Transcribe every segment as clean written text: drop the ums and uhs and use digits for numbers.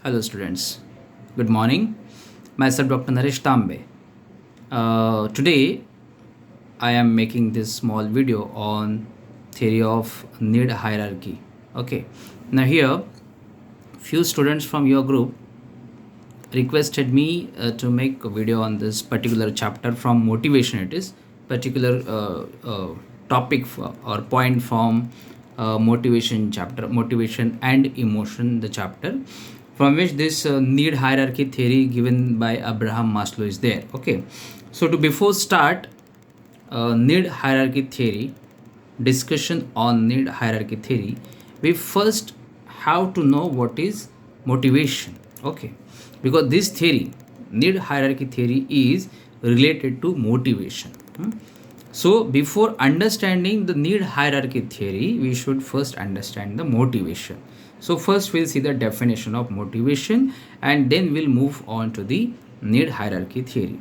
Hello, students. Good morning. Myself, Dr. Naresh Tambe. Today, I am making this small video on theory of need hierarchy. Okay. Now here, few students from your group requested me to make a video on this particular chapter from motivation. It is particular topic or point from motivation chapter, motivation and emotion, the chapter from which this need hierarchy theory given by Abraham Maslow is there. Okay, so to before start need hierarchy theory, discussion on need hierarchy theory, we first have to know what is motivation. Okay, because this theory, need hierarchy theory, is related to motivation. So before understanding the need hierarchy theory, we should first understand the motivation. So first we'll see the definition of motivation and then we'll move on to the need hierarchy theory.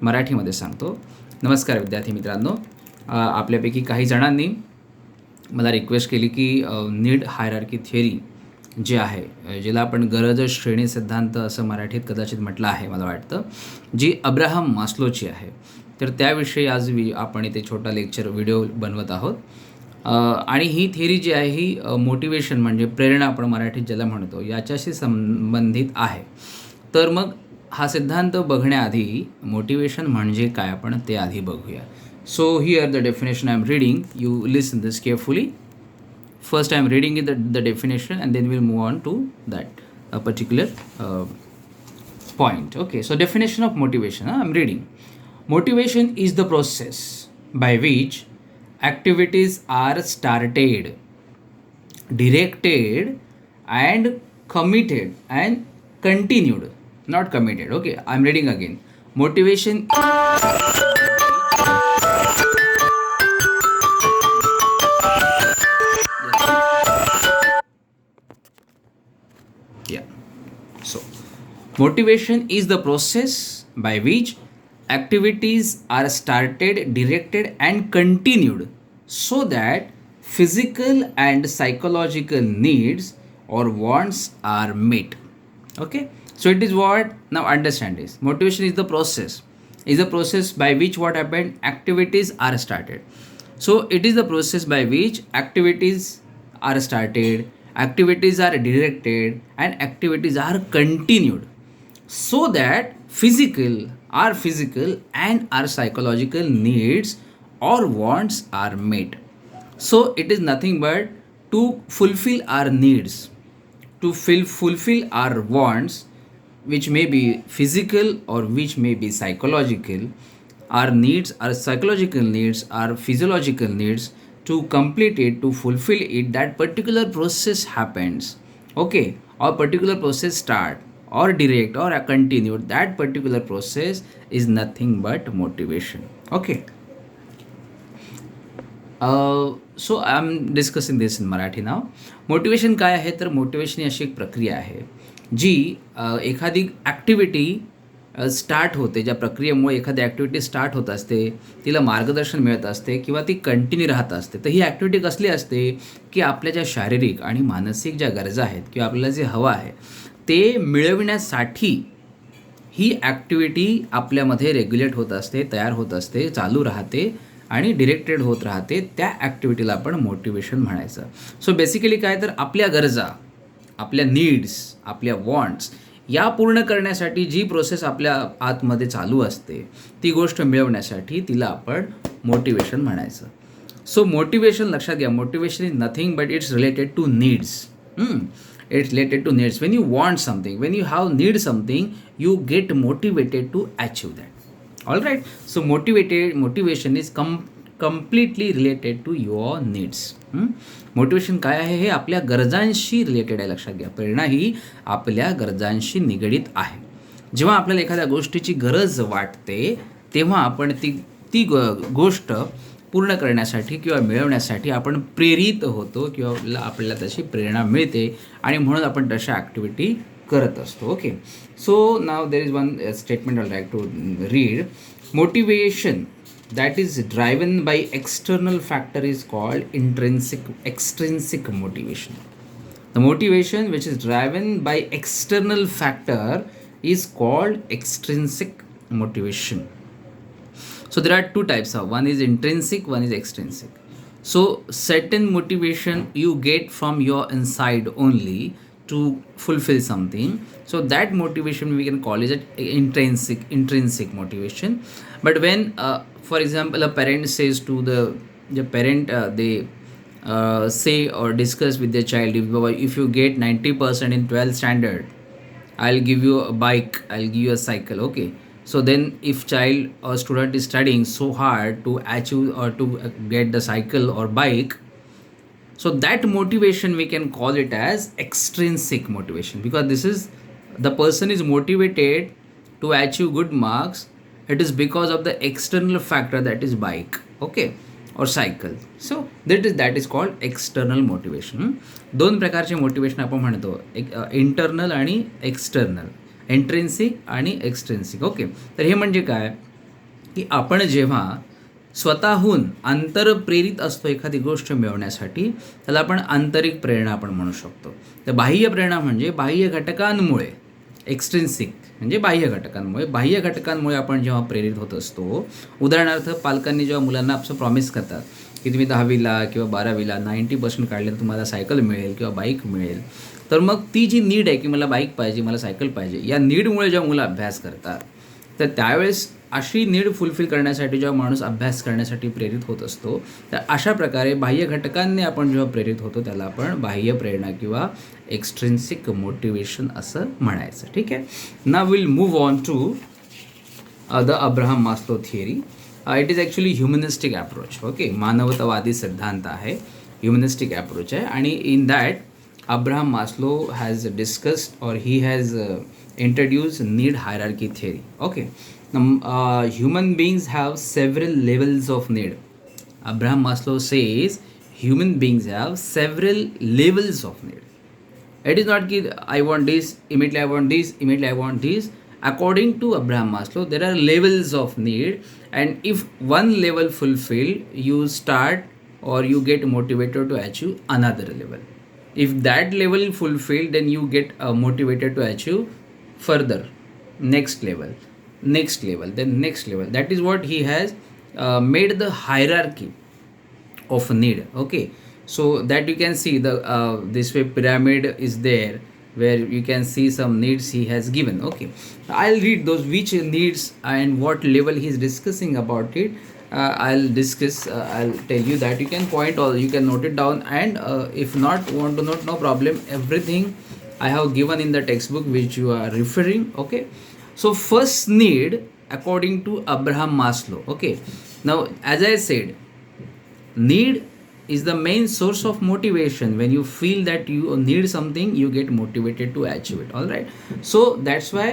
मराठीमध्ये सांगतो. नमस्कार विद्यार्थी मित्रांनो, आपल्यापैकी काही जणांनी मला request केली की नीड हायरार्की थिअरी जी आहे, जिला आपण गरज श्रेणी सिद्धांत असं मराठीत कदाचित म्हटलं आहे मला वाटतं, जी अब्राहम मास्लोची आहे, तर त्याविषयी आज आपण इथे छोटा लेक्चर व्हिडिओ बनवत आहोत. आणि ही थिअरी जी आहे ही मोटिवेशन म्हणजे प्रेरणा आपण मराठीत ज्याला म्हणतो याच्याशी संबंधित आहे. तर मग हा सिद्धांत बघण्याआधी मोटिवेशन म्हणजे काय आपण ते आधी बघूया. So here the definition I am reading, you listen this carefully. First I am reading the definition and then we'll move on to that particular point. Okay, so definition of motivation, I'm reading. Motivation is the process by which activities are started, directed and committed and continued, not committed. Okay, I'm reading again. Motivation motivation is the process by which activities are started, directed and continued so that physical and psychological needs or wants are met. Okay, so it is what, now understand this. Motivation is the process by which what happened, activities are started. So it is the process by which activities are started, activities are directed and activities are continued so that physical and our psychological needs or wants are met. So it is nothing but to fulfill our needs, to fulfill our wants, which may be physical or which may be psychological. Our needs, our psychological needs, our physiological needs, to complete it, to fulfill it, that particular process happens. Okay, or particular process start or direct or continued, that particular process is nothing but motivation. Okay, so I am discussing this in Marathi now. Motivation काय आहे, तर motivation ही अशी एक प्रक्रिया आहे जी एखादी activity start होते, ज्या प्रक्रियेमुळे एखादी ॲक्टिव्हिटी स्टार्ट होत असते, तिला मार्गदर्शन मिळत असते किंवा ती कंटिन्यू राहत असते. तर ही ॲक्टिव्हिटी कसली असते की आपल्या ज्या शारीरिक आणि मानसिक ज्या गरजा आहेत किंवा आपल्याला जे हवं आहे ते मिळविण्यासाठी ही ॲक्टिव्हिटी आपल्यामध्ये रेग्युलेट होत असते, तयार होत असते, चालू राहते आणि डिरेक्टेड होत राहते. त्या ॲक्टिव्हिटीला आपण मोटिवेशन म्हणायचं. सो बेसिकली काय, तर आपल्या गरजा, आपल्या नीड्स, आपल्या वॉन्ट्स या पूर्ण करण्यासाठी जी प्रोसेस आपल्या आतमध्ये चालू असते, ती गोष्ट मिळवण्यासाठी तिला आपण मोटिवेशन म्हणायचं. सो मोटिवेशन लक्षात घ्या, motivation is nothing but it's related to needs. It's related to needs. When you want something, when you have need something, you get motivated to achieve that. All right, so motivation is completely related to your needs. Motivation काय आहे, हे आपल्या गरजांशी related आहे. लक्षात घ्या, प्रेरणा ही आपल्या गरजांशी निगडीत आहे. जेव्हा आपल्याला एखाद्या गोष्टीची गरज वाटते तेव्हा आपण ती गोष्ट पूर्ण करण्यासाठी किंवा मिळवण्यासाठी आपण प्रेरित होतो किंवा आपल्याला त्याची प्रेरणा मिळते आणि म्हणून आपण तशा ॲक्टिव्हिटी करत असतो. Okay, so now there is one statement I like to read. Motivation that is driven by external factor is called extrinsic motivation. The motivation which is driven by external factor is called extrinsic motivation. So there are two types of, one is intrinsic, one is extrinsic. So certain motivation you get from your inside only to fulfill something. So that motivation we can call it intrinsic motivation. But when, for example, a parent says to the parent, they say or discuss with their child, if you get 90% in 12th standard, I'll give you a bike, I'll give you a cycle. Okay, so then if child or student is studying so hard to achieve or to get the cycle or bike, so that motivation we can call it as extrinsic motivation, because this is, the person is motivated to achieve good marks. It is because of the external factor, that is bike, okay, or cycle. So that is called external motivation. दोन प्रकारचे motivation आपण म्हणतो, एक internal आणि external, intrinsic आणि एक्सट्रिन्सिक. Okay, तर हे म्हणजे काय की आपण जेव्हा स्वतःहून आंतरप्रेरित असतो एखादी गोष्ट मिळवण्यासाठी, त्याला आपण आंतरिक प्रेरणा आपण म्हणू शकतो. तर बाह्य प्रेरणा म्हणजे बाह्य घटकांमुळे, एक्सट्रिन्सिक म्हणजे बाह्य घटकांमुळे आपण जेव्हा प्रेरित होत असतो. उदाहरणार्थ, पालकांनी जेव्हा मुलांना असं प्रॉमिस करतात की तुम्ही 10वीला किंवा 12वीला 90% काढले तर तुम्हाला सायकल मिळेल किंवा बाईक मिळेल, तर मग ती जी नीड आहे की मला बाईक पाहिजे, मला सायकल पाहिजे, या नीडमुळे जेव्हा मुलं अभ्यास करतात, तर त्यावेळेस अशी नीड फुलफिल करण्यासाठी जेव्हा माणूस अभ्यास करण्यासाठी प्रेरित होत असतो, तर अशा प्रकारे बाह्य घटकांनी आपण जेव्हा प्रेरित होतो त्याला आपण बाह्य प्रेरणा किंवा एक्सट्रिन्सिक मोटिवेशन असं म्हणायचं. ठीक आहे. Now will move on to the Abraham Maslow theory. It is actually humanistic approach. Okay, मानवतावादी सिद्धांत आहे, ह्युमनिस्टिक ॲप्रोच आहे. आणि in that Abraham Maslow has discussed और he has introduced need hierarchy theory. Okay, human beings have several levels of need. Abraham Maslow says human beings have several levels of need. It is not that I want this, immediately I want this, immediately I want this. According to Abraham Maslow, there are levels of need, and if one level fulfilled, you start or you get motivated to achieve another level. If that level fulfilled, then you get motivated to achieve further, next level, then next level. That is what he has made the hierarchy of need. Okay, so that you can see the this way pyramid is there, where you can see some needs he has given. Okay, I'll read those which needs and what level he is discussing about it. I'll discuss, I'll tell you that. You can point or you can note it down, and if not want to note, no problem, everything I have given in the textbook which you are referring. Okay, so first need according to Abraham Maslow. Okay, now as I said, need is the main source of motivation. When you feel that you need something, you get motivated to achieve it. All right, so that's why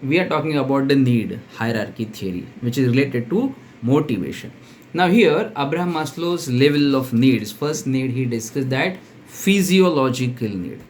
we are talking about the need hierarchy theory, which is related to motivation. Now here Abraham Maslow's level of needs, first need he discussed that physiological need.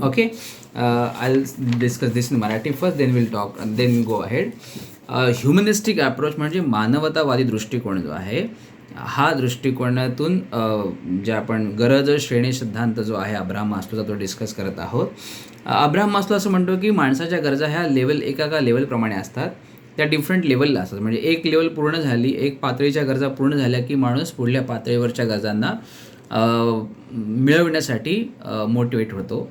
Okay, I'll discuss this in Marathi first, then we'll talk and then go ahead. Humanistic approach म्हणजे मानवतावादी दृष्टिकोन जो आहे, हा दृष्टिकोनातून जे आपण गरज श्रेणी सिद्धांत जो आहे अब्राहम मास्लोचा, तो डिस्कस करत आहोत. अब्राहम मास्लो असं म्हणतो की माणसाच्या गरजा ह्या लेवल, एका लेवलप्रमाणे असतात, त्या डिफरंट लेवलला असतात. म्हणजे एक लेवल पूर्ण झाली, एक पातळीच्या गरजा पूर्ण झाल्या की माणूस पुढल्या पातळीवरच्या गरजांना मिळवण्यासाठी मोटिवेट होतो.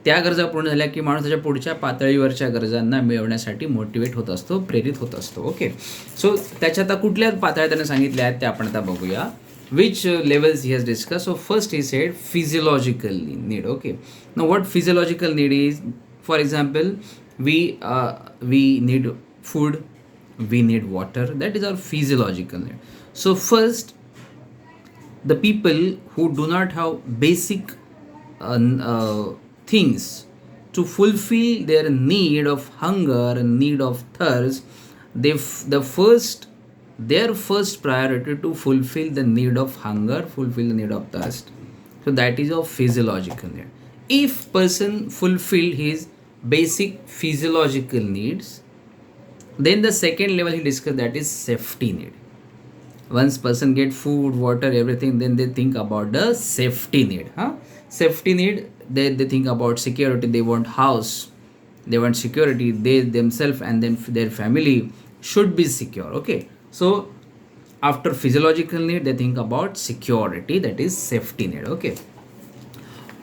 त्या गरजा पूर्ण झाल्या की माणूस त्याच्या पुढच्या पातळीवरच्या गरजांना मिळवण्यासाठी मोटिवेट होत असतो, प्रेरित होत असतो. ओके, सो त्याच्या आता कुठल्या पातळ्या त्याने सांगितल्या आहेत त्या आपण आता बघूया. Which levels he has discuss. So first he said physiological need. Okay, now what physiological need is, for example we need food, we need water, that is our physiological need. So first, the people who do not have basic things to fulfill their need of hunger and need of thirst, their first priority to fulfill the need of hunger, fulfill the need of thirst. So that is of physiological need. If person fulfill his basic physiological needs, then the second level he discussed, that is safety need. Once person get food, water, everything, then they think about the safety need. Safety need, they think about security, they want house, they want security, they themselves and then their family should be secure. Okay, so after physiological need they think about security, that is safety need. Okay,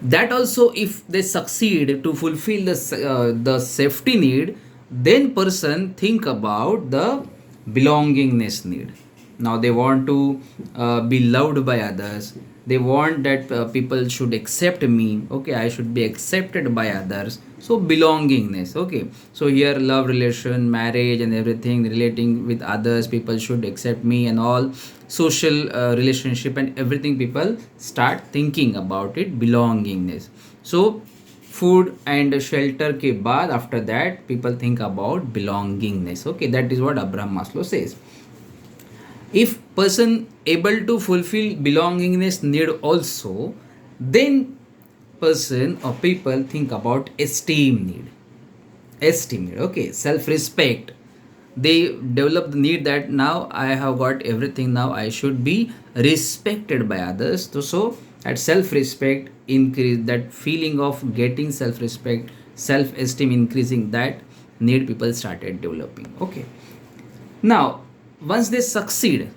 that also if they succeed to fulfill the safety need, then person think about the belongingness need. Now they want to be loved by others, they want that people should accept me. Okay, I should be accepted by others, so belongingness. Okay, so here love relation, marriage and everything relating with others, people should accept me and all, social relationship and everything, people start thinking about it, belongingness. So food and shelter ke baad, after that people think about belongingness. Okay, that is what Abraham Maslow says. If person able to fulfill belongingness need also, then person or people think about esteem need. Esteem need, okay, self respect. They develop the need that now I have got everything, now I should be respected by others. So that self respect increase, that feeling of getting self respect, self esteem increasing, that need people started developing. Okay, now once they succeed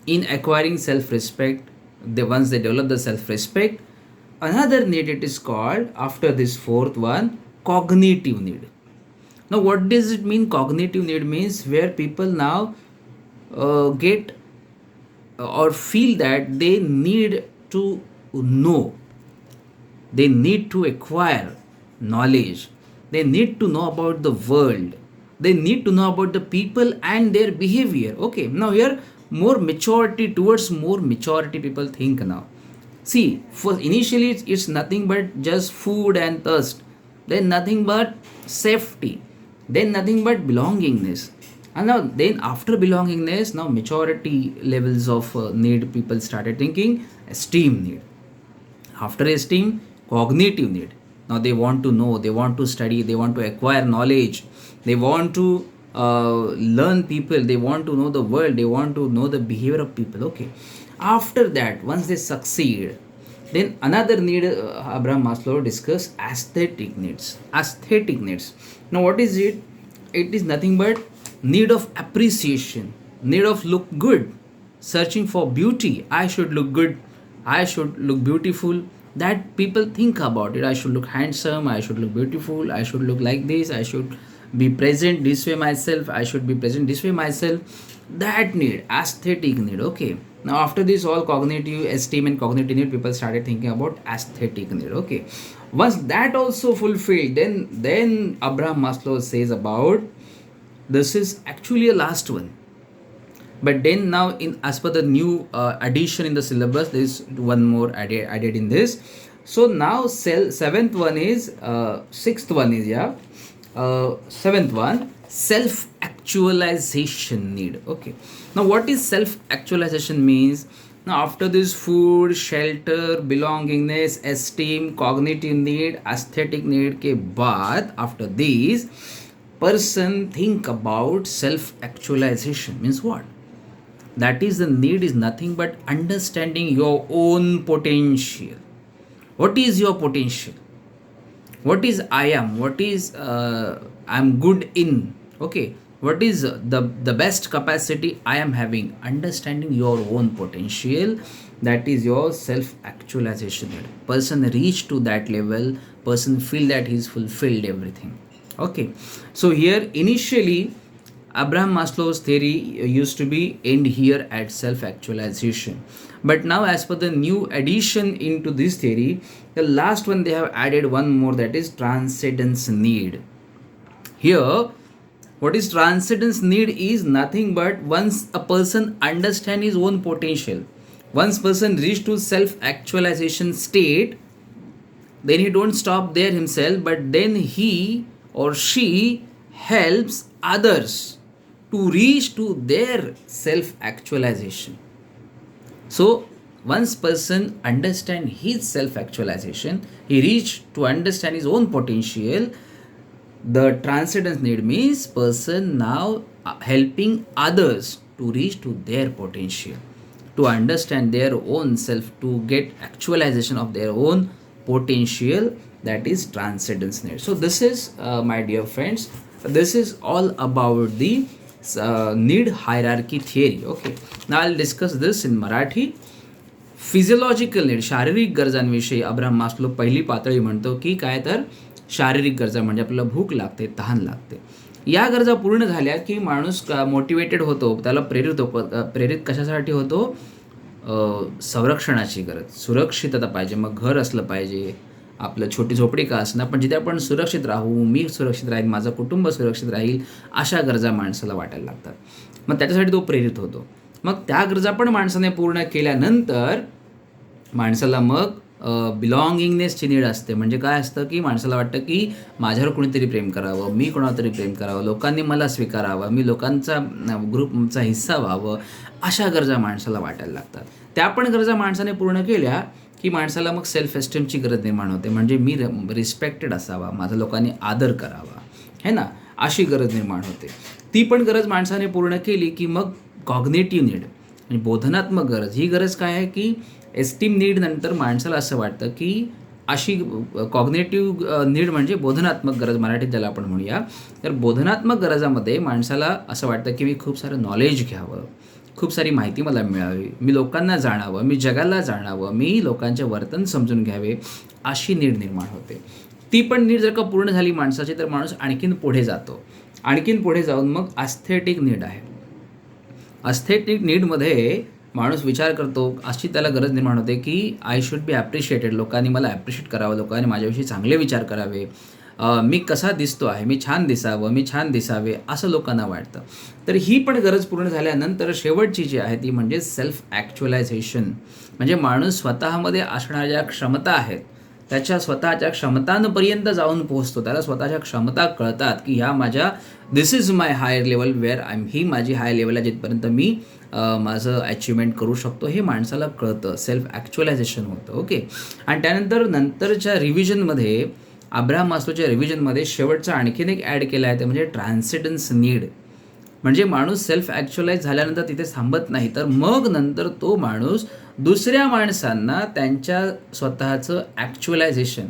in acquiring self respect, once they develop the self respect, another need it is called, after this fourth one, cognitive need. Now what does it mean? Cognitive need means where people now get or feel that they need to know, they need to acquire knowledge, they need to know about the world, they need to know about the people and their behavior. Okay, now here more maturity, towards more maturity people think now. See, for initially it's nothing but just food and thirst, then nothing but safety, then nothing but belongingness, and now then after belongingness, now maturity levels of need people started thinking, esteem need. After esteem, cognitive need. Now they want to know, they want to study, they want to acquire knowledge, they want to learn people, they want to know the world, they want to know the behavior of people. Okay, after that once they succeed, then another need Abraham Maslow discussed, aesthetic needs. Aesthetic needs, now what is it? It is nothing but need of appreciation, need of look good, searching for beauty. I should look good, I should look beautiful, that people think about it. I should look handsome, I should look beautiful, I should look like this, I should be present this way myself, I should be present this way myself, that need, aesthetic need. Okay, now after this all cognitive, esteem and cognitive need, people started thinking about aesthetic need. Okay, once that also fulfilled, then Abraham Maslow says about, this is actually a last one, but then now in as per the new addition in the syllabus, there is one more added in this. So now seventh one is sixth one is, yeah, seventh one, self actualization need. Okay, now what is self actualization means? Now after this food, shelter, belongingness, esteem, cognitive need, aesthetic need ke baad, after these person think about self actualization. Means what? That is, the need is nothing but understanding your own potential. What is your potential? What is I am? What is I'm good in? Okay, what is the best capacity I am having? Understanding your own potential, that is your self actualization. Person reach to that level, person feel that he's fulfilled everything. Okay, so here initially Abraham Maslow's theory used to be end here at self actualization, but now as per the new addition into this theory, the last one they have added one more, that is transcendence need. Here what is transcendence need is nothing but once a person understand his own potential, once person reach to self actualization state, then he don't stop there himself, but then he or she helps others to reach to their self actualization. So once person understand his self actualization, he reach to understand his own potential, the transcendence need means person now helping others to reach to their potential. to understand their own self, to get actualization of their own potential, that is transcendence need. So this is, my dear friends, this is all about the need hierarchy theory. Okay, now I'll discuss this in Marathi. Physiological need, शारीरिक गरजांविषयी Abraham Maslow पहिली पातळी म्हणतो की काय, तर शारीरिक गरजा म्हणजे आपल्याला भूक लागते, तहान लागते. या गरजा पूर्ण झाल्या की माणूस मोटिवेटेड होतो, त्याला प्रेरित कशासाठी होतो, संरक्षणाची गरज, सुरक्षितता पाहिजे. मग घर असलं पाहिजे, आपलं छोटी झोपडी का असणं, पण जिथे आपण सुरक्षित राहू, मी सुरक्षित राहील, माझं कुटुंब सुरक्षित राहील, अशा गरजा माणसाला वाटायला लागतात. मग त्याच्यासाठी तो प्रेरित होतो. मग त्या गरजा पण माणसाने पूर्ण केल्यानंतर माणसाला मग बिलॉंगिंगनेसची नीड असते. म्हणजे काय असतं की माणसाला वाटतं की माझ्यावर कोणीतरी प्रेम करावं, मी कोणावर तरी प्रेम करावं, लोकांनी मला स्वीकारावं, मी लोकांचा ग्रुपचा हिस्सा व्हावं, अशा गरजा माणसाला वाटायला लागतात. त्या पण गरजा माणसाने पूर्ण केल्या की माणसाला मग सेल्फ एस्टीमची गरज निर्माण होते. म्हणजे मी रिस्पेक्टेड असावा, माझा लोकांनी आदर करावा, है ना, अशी गरज निर्माण होते. ती पण गरज माणसाने पूर्ण केली की मग कॉग्नेटिव्ह नीड आणि बोधनात्मक गरज, ही गरज काय आहे की एस्टीम नीड नंतर माणसाला असं वाटतं की अशी कॉग्नेटिव्ह नीड म्हणजे बोधनात्मक गरज, मराठीत ज्याला आपण म्हणूया. तर बोधनात्मक गरजामध्ये माणसाला असं वाटतं की मी खूप सारं नॉलेज घ्यावं, खूप सारी माहिती मला मिळावी, मी लोकांना जाणावं, मी जगाला जाणावं, मी लोकांचे वर्तन समजून घ्यावे, अशी नीड निर्माण होते. ती पण नीड जर का पूर्ण झाली माणसाची तर माणूस आणखीन पुढे जातो. आणखीन पुढे जाऊन मग अस्थेटिक नीड आहे. अस्थेटिक नीडमध्ये माणूस विचार करतो, अशी त्याला गरज निर्माण होते की आय शुड बी ॲप्रिशिएटेड, लोकांनी मला ॲप्रिशिएट करावं, लोकांनी माझ्याविषयी चांगले विचार करावे, मी कसा दिसतो आहे, मी छान दिसावं, मी छान दिसावे, असं लोकांना वाटतं. तर ही पण गरज पूर्ण झाल्यानंतर शेवटची जी आहे ती म्हणजे सेल्फ ॲक्च्युलायझेशन. म्हणजे माणूस स्वतःमध्ये असणाऱ्या ज्या क्षमता आहेत त्याच्या स्वतःच्या क्षमतांपर्यंत जाऊन पोहोचतो. त्याला स्वतःच्या क्षमता कळतात की ह्या माझ्या, this is my higher level where I am, ही माझी हाय लेवल आहे जिथपर्यंत मी माझं अचिव्हमेंट करू शकतो, हे माणसाला कळतं. सेल्फ ॲक्च्युलायझेशन होतं. ओके, आणि त्यानंतर नंतरच्या रिव्हिजनमध्ये, अब्राहम मास्लोच्या रिव्हिजनमध्ये शेवटचा आणखीन एक ॲड केला आहे, ते म्हणजे ट्रान्सेंडन्स नीड. म्हणजे माणूस सेल्फ ॲक्च्युलाइज झाल्यानंतर तिथे थांबत नाही, तर मग नंतर तो माणूस दुसऱ्या माणसांना त्यांच्या स्वतःचं ॲक्च्युलायझेशन,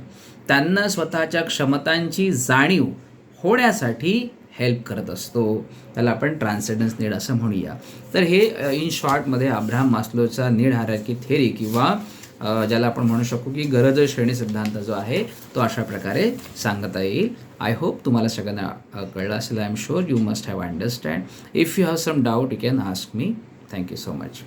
त्यांना स्वतःच्या क्षमतांची जाणीव होण्यासाठी हेल्प करत असतो. त्याला आपण ट्रान्सेंडन्स नीड असं म्हणूया. तर हे इन शॉर्टमध्ये अब्राहम मास्लोचा नीड हायरार्की थेरी किंवा ज्याला आपण म्हणू शकू की गरज श्रेणी सिद्धांत जो आहे तो अशा प्रकारे सांगता येईल. आय होप तुम्हाला सगळ्यांना कळलं असेल. I am sure you must have understand. If you have some doubt you can ask me. Thank you so much.